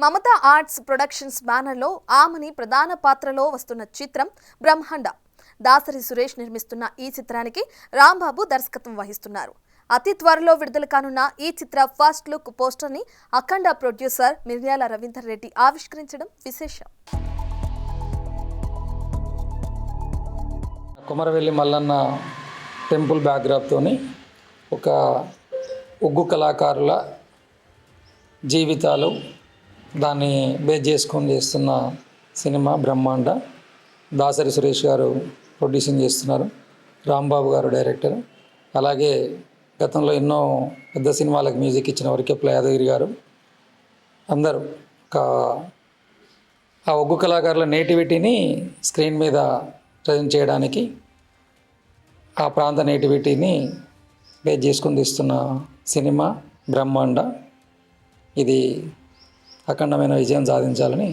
Mamata arts productions బ్యానర్లో ఆమని ప్రధాన పాత్రలో వస్తున్న చిత్రం బ్రహ్మాండ. దాసరి సురేష్ నిర్మిస్తున్న ఈ చిత్రానికి రాంబాబు దర్శకత్వం వహిస్తున్నారు. అతి త్వరలో విడుదల కానున్న ఈ చిత్ర ఫస్ట్ లుక్ పోస్టర్ ని అఖండ ప్రొడ్యూసర్ మిర్యాల రవీందర్ రెడ్డి ఆవిష్కరించడం విశేషం. కొమరవెల్లి మల్లన్న టెంపుల్ బ్యాక్డ్రాప్తోని ఒక ఉగ్గు కళాకారుల జీవితాలు దాన్ని బేస్ చేసుకొని చేస్తున్న సినిమా బ్రహ్మాండ. దాసరి సురేష్ గారు ప్రొడ్యూసింగ్ చేస్తున్నారు, రాంబాబు గారు డైరెక్టర్. అలాగే గతంలో ఎన్నో పెద్ద సినిమాలకు మ్యూజిక్ ఇచ్చిన వరకెప్ల యాదగిరి గారు. అందరూ ఆ ఒగ్గు కళాకారుల నేటివిటీని స్క్రీన్ మీద ప్రజెంట్ చేయడానికి, ఆ ప్రాంత నేటివిటీని బేస్ చేసుకొని తీస్తున్న సినిమా బ్రహ్మాండ. ఇది అఖండమైన విజయం సాధించాలని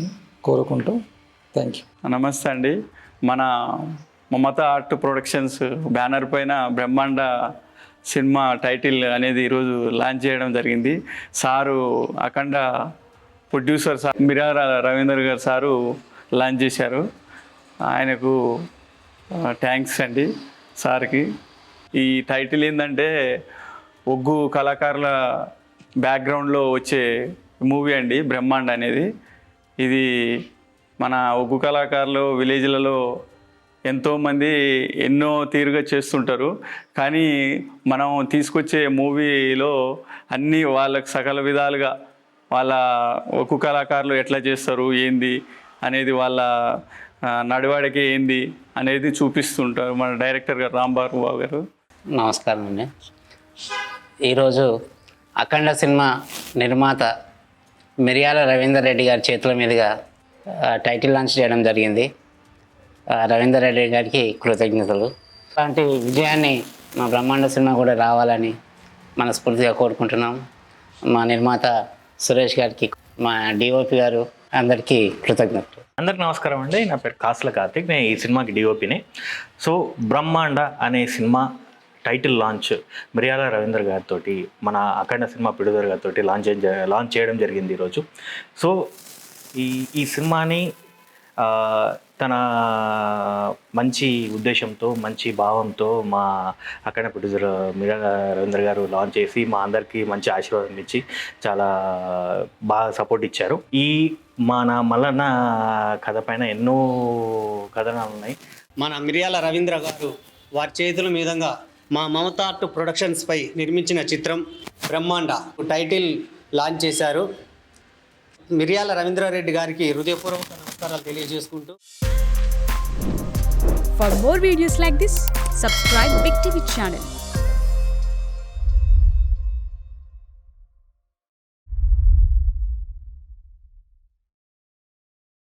కోరుకుంటూ థ్యాంక్ యూ. నమస్తే అండి. మన మమతా ఆర్ట్ ప్రొడక్షన్స్ బ్యానర్ పైన బ్రహ్మాండ సినిమా టైటిల్ అనేది ఈరోజు లాంచ్ చేయడం జరిగింది. సారు అఖండ ప్రొడ్యూసర్ సార్ మిర్యాల రవీందర్ గారు సారు లాంచ్ చేశారు. ఆయనకు థ్యాంక్స్ అండి సార్కి. ఈ టైటిల్ ఏంటంటే ఒగ్గు కళాకారుల బ్యాక్గ్రౌండ్లో వచ్చే మూవీ అండి బ్రహ్మాండ అనేది. ఇది మన ఒగ్గు కళాకారులు విలేజ్లలో ఎంతోమంది ఎన్నో తీరుగా చేస్తుంటారు, కానీ మనం తీసుకొచ్చే మూవీలో అన్నీ వాళ్ళకు సకల విధాలుగా వాళ్ళ ఒగ్గు కళాకారులు ఎట్లా చేస్తారు ఏంది అనేది, వాళ్ళ నడవడికి ఏంది అనేది చూపిస్తుంటారు మన డైరెక్టర్ గారు రాంబాబు గారు. నమస్కారం అండి. ఈరోజు అఖండ సినిమా నిర్మాత మిర్యాల రవీందర్ రెడ్డి గారి చేతుల మీదుగా టైటిల్ లాంచ్ చేయడం జరిగింది. రవీందర్ రెడ్డి గారికి కృతజ్ఞతలు. అలాంటి విజయాన్ని మా బ్రహ్మాండ సినిమా కూడా రావాలని మనస్ఫూర్తిగా కోరుకుంటున్నాం. మా నిర్మాత సురేష్ గారికి, మా డిఓపి గారు అందరికీ కృతజ్ఞతలు. అందరికి నమస్కారం అండి. నా పేరు కాసుల కార్తిక్, నేను ఈ సినిమాకి డిఓపిని. సో బ్రహ్మాండ అనే సినిమా టైటిల్ లాంచ్ మిర్యాల రవీందర్ గారితో, మన అఖండ సినిమా ప్రొడ్యూసర్ గారితో లాంచ్ చేయడం జరిగింది ఈరోజు. సో ఈ సినిమాని తన మంచి ఉద్దేశంతో, మంచి భావంతో మా అఖండ ప్రొడ్యూసర్ మిర్యాల రవీందర్ గారు లాంచ్ చేసి మా అందరికీ మంచి ఆశీర్వాదం ఇచ్చి చాలా బాగా సపోర్ట్ ఇచ్చారు. ఈ మన మల్లన్న కథ పైన ఎన్నో కథనాలు ఉన్నాయి. మన మిర్యాల రవీంద్ర గారు వారి చేతుల మీదుగా మా మమతా ఆర్ట్ ప్రొడక్షన్స్ పై నిర్మించిన చిత్రం బ్రహ్మాండ టైటిల్ లాంచ్ చేశారు. మిర్యాల రవీంద్రారెడ్డి గారికి హృదయపూర్వక నమస్కారాలు తెలియజేసుకుంటూ. For more videos like this, subscribe Big TV channel.